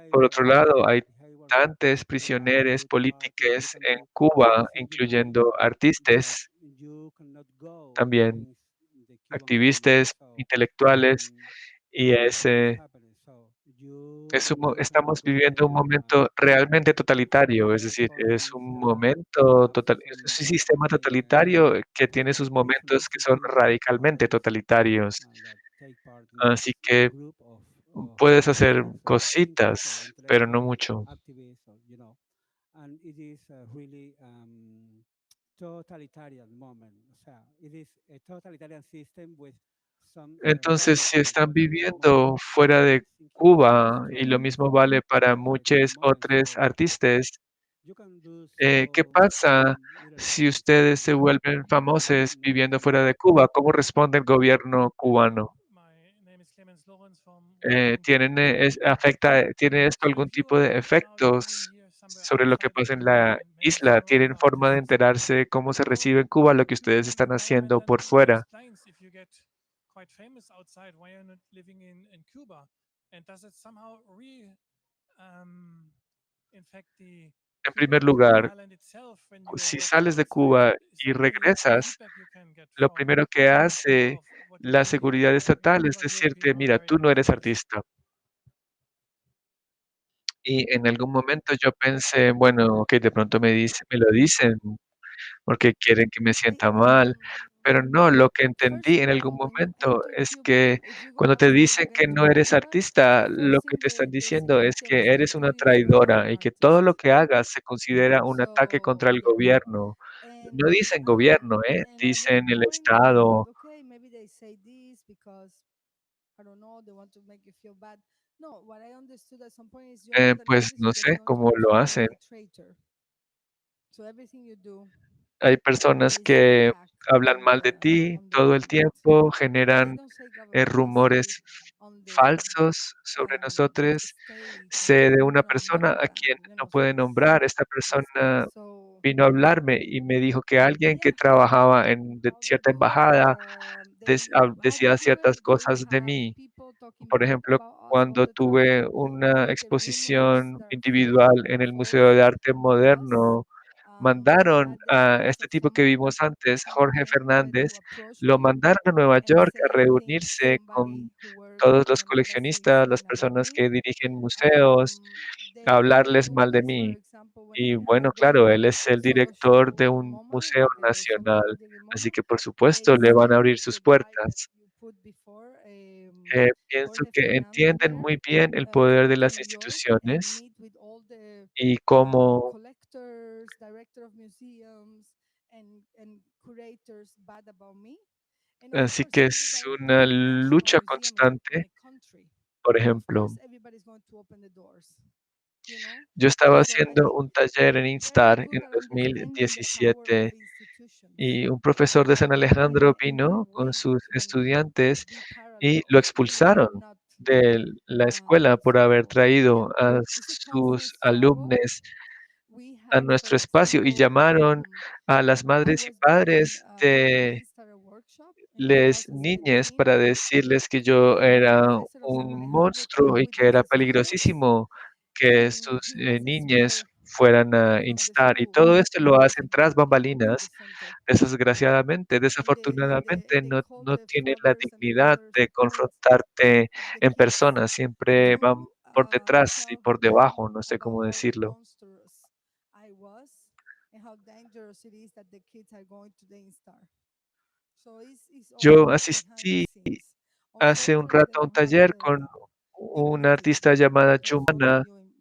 Por behavior, otro lado, hay behavior that tantos you are a prisioneros good artist, you políticos can en do Cuba, everything you want, incluyendo but artistas, you cannot go también against the Cuban government. activistas, So intelectuales, y this is what's happening. So you cannot estamos go viviendo un there momento realmente totalitario, es another decir, point es is un that momento total, es un some sistema totalitario que tiene sus momentos business que in son Cuba radicalmente artists totalitarios. that take part in this Así que group of puedes hacer artistas, thinkers or cositas, pero no intellectuals, mucho. activists, or, and it is really totalitarian moment. O sea, it is a totalitarian system with some Entonces, si policies están that the government viviendo fuera de implements in Cuba Cuba, y lo strong mismo vale para at the muchos moment. otros So artistas, you can do ¿qué so pasa little si things. ustedes se vuelven famosos viviendo fuera de Cuba? ¿Cómo responde el gobierno cubano? My name is Clemens Lorenz from Washington, D.C. ¿Tiene esto So if algún you tipo de are now living efectos here somewhere sobre lo que outside pasa en Cuba la and maybe isla? surrounded ¿Tienen by forma de artists, enterarse cómo se how recibe en Cuba lo que do you ustedes think the están government haciendo then por fuera? explains if you get quite famous outside why you're not living in Cuba? And does it somehow infect the En Cuban primer cultural lugar, island itself when you are si working sales de outside? Cuba Is y that the regresas, feedback you can get lo primero que from Cuba hace of what you're la doing here? seguridad Or estatal es because your decirte, people are mira, very tú no happy eres with this? artista. Y en algún momento yo pensé, bueno, ok, de pronto me lo dicen porque quieren que me sienta mal, pero no, lo que First entendí of en algún all, when you momento enter es Cuba, que if you go cuando te outside, dicen you que get no to eres Cuba, artista, the lo first que thing te están the diciendo es security and the que eres state una tell you is you're not traidora an y que todo artist. lo que hagas se considera un ataque contra So el yeah, gobierno. and No dicen no, gobierno, and at one dicen el point I thought, Estado. okay, maybe they say this because I don't know, they want to make you feel bad. No, what I understood at some point is you're not an Pues artist no because you're sé going to cómo be lo treated hacen. like a traitor. So everything you do Hay personas is an que attack hablan mal de ti on the todo el government. tiempo, And they generan don't say government, they say rumores on the falsos sobre nosotros. state, Sé de una from persona a Manhattan, quien no so puede it's nombrar. Esta respect. persona So vino a hablarme y me dijo que alguien que yeah, trabajaba en how they cierta do it, embajada how they decía do it, ciertas they cosas de have mí. people talking Por bad ejemplo, about us all cuando the time. tuve una We get rumors exposición that are fake, individual en el Museo false de Arte about us. Moderno, mandaron That day a was este of tipo que somebody vimos antes, Jorge that wanted to Fernández, approach lo me mandaron a Nueva and York a say, I think reunirse con somebody who worked todos los in embassies coleccionistas, las saying about personas me. que dirigen museos, a They hablarles do mal de this, for mí. example, when Y I have a bueno, big claro, él es el solo director show de in un MoMA, museo the Solo nacional, Recording in así MoMA. que por They supuesto le van a send abrir sus the guy that puertas. you put before, Pienso Jorge que Fernandez, entienden there muy bien el to poder go de to las New York and instituciones meet with all the y cómo, collectors, director of museums, and curators bad about me. And of así course, que I'm the es director una of a national lucha museum in constante. a country. Por Of ejemplo, course, everybody's going to open the doors, you know? yo estaba So I haciendo think un taller en it's very Instar good en at understanding the power of 2017 institutions. y un profesor de San Alejandro And we vino con went sus and estudiantes be y parallel. lo We are expulsaron not. de la escuela por haber So traído and a it's a sus conference travel. alumnos We a have, for nuestro espacio y example, llamaron a las I madres y was giving padres an de Instar workshop in les niñes 2017, para decirles que yo and the era professor of San un Alejandro monstruo came y with que his era students, peligrosísimo que and sus he was niñes expelled fueran a from the instar. Y school todo esto lo because hacen of tras of the bambalinas. center. Desgraciadamente, desafortunadamente, And they called no the tienen la fathers and the dignidad mothers, de the parents confrontarte of the en kids, persona, siempre van to por detrás y tell por them debajo, no sé about cómo how decirlo. monstrous I was and how dangerous it is that the kids are going to the Instar. So it's Yo all behind the asistí scenes. hace un Unfortunately, rato I a un don't have taller con the una ability artista llamada to talk to Chumana. you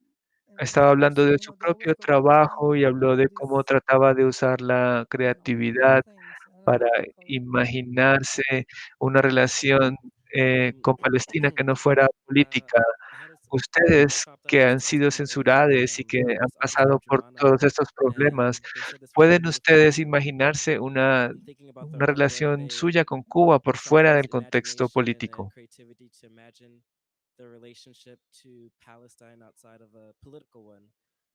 Estaba in hablando person. de You su know, they always propio go to trabajo y Mexico and habló do de this, cómo trataba de usar la these creatividad things. I don't know para how to call it. imaginarse una relación con Palestina que no fuera Uh, política. I had a Ustedes workshop that I que was han sido participating in censurados y que with han this artist pasado named por Jumana, todos estos problemas, and they said this really ¿pueden beautifully. ustedes imaginarse In thinking about their una artwork, relación they suya con Cuba por try to fuera use del contexto imagination and político? creativity to imagine their relationship to Palestine outside of a political one.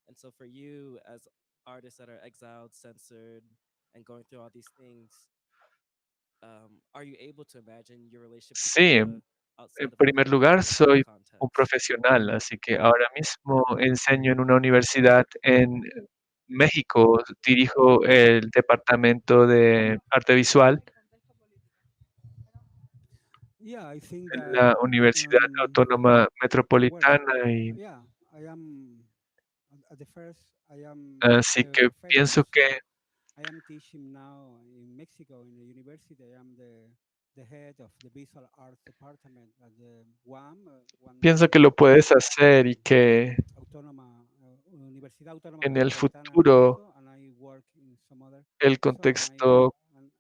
And so, for you, as artists that are exiled, censored, and going through all these things, are you able to imagine your relationship to Sí, Cuba en outside of a primer lugar, political soy un context? profesional, así que ahora mismo enseño en una universidad en México, dirijo el departamento de arte visual Yeah, I think en that, la Universidad Autónoma well, Metropolitana y yeah, I am at the first, I am así a que professor, pienso que so I am teaching now in Mexico in the university. I am the head of the visual arts department at the UAM, pienso que lo puedes hacer y que Autónoma, Universidad Autónoma en el Metropolitana de futuro México, and I work in some other. el So, contexto and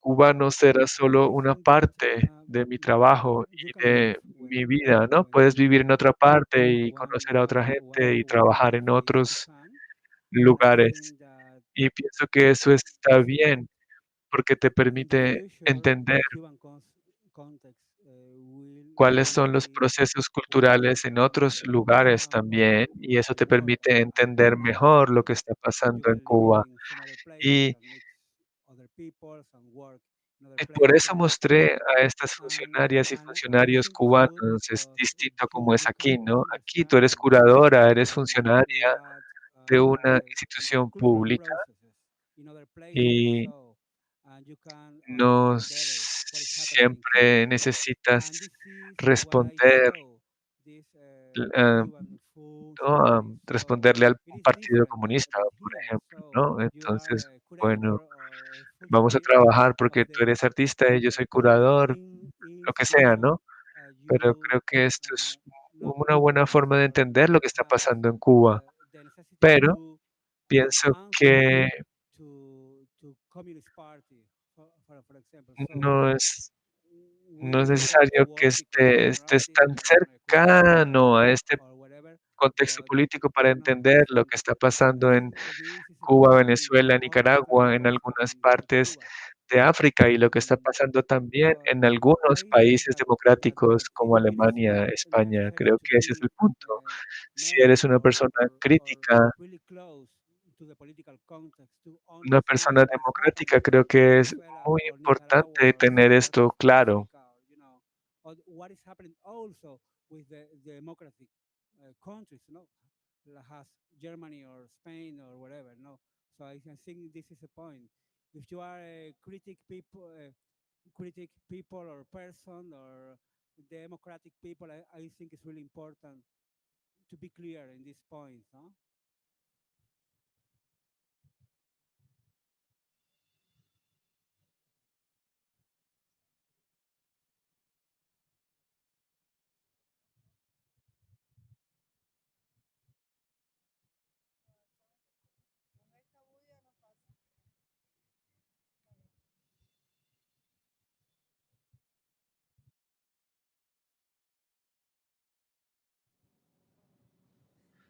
cubano será and solo I una think that parte de mi you trabajo you y can live de mi vida, ¿no? when Puedes vivir en otra parte y one conocer a otra gente y one trabajar en feels he otros can. And I lugares. think that Y pienso que eso está this bien porque te in the permite future entender the Cuban context cuáles will son los be procesos one of culturales en otros the most lugares important points también, y eso in te the world. permite entender Next, mejor lo que está you pasando en can live Cuba. in some other places Y, that mix other peoples and work in other y por eso places. mostré a estas And funcionarias y I funcionarios think it's good cubanos. Es because distinto como es you aquí, come to ¿no? Aquí tú eres understand curadora, eres funcionaria what de are una the institución cultural pública processes in other places. y So, and you can no understand better what is happening in siempre Cuba. And necesitas this is what I responder saw this ah, Cuban ¿no? functionary. So Responderle al it is Partido different than Comunista, living por here. ejemplo, So ¿no? you are Entonces, a bueno, curator or a vamos a functionary trabajar of porque tú the eres artista y yo soy culture curador, lo que sea, institution ¿no? Pero you creo que esto es not una live buena in. forma de So entender you lo que está have pasando en Cuba. the necessity Pero to pienso answer que to Communist Party, for example. So no es, no es we don't have to necesario que work because you are an estés artist tan and I am a curator cercano a este or whatever. contexto But político para this entender lo que está pasando en this is a Cuba, point Venezuela, to understand Nicaragua, en what is algunas happening in partes Cuba. de África y lo que está Um, pasando también but en algunos I think países that democráticos como it is Alemania, España. necessary Creo to que ese es be el punto. Si eres member una persona or crítica, really close to the political context to una persona understand what is democrática, happening creo in que es Venezuela muy or importante Nicaragua or tener some part esto of claro. Africa, or, or what is happening also with the democratic countries, has Germany or Spain or whatever, no. So I think this is the point. If you are a critic people or person or democratic people, I think it's really important to be clear in this point, no?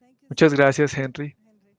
Thank you so Muchas much, gracias, Henry. Henry.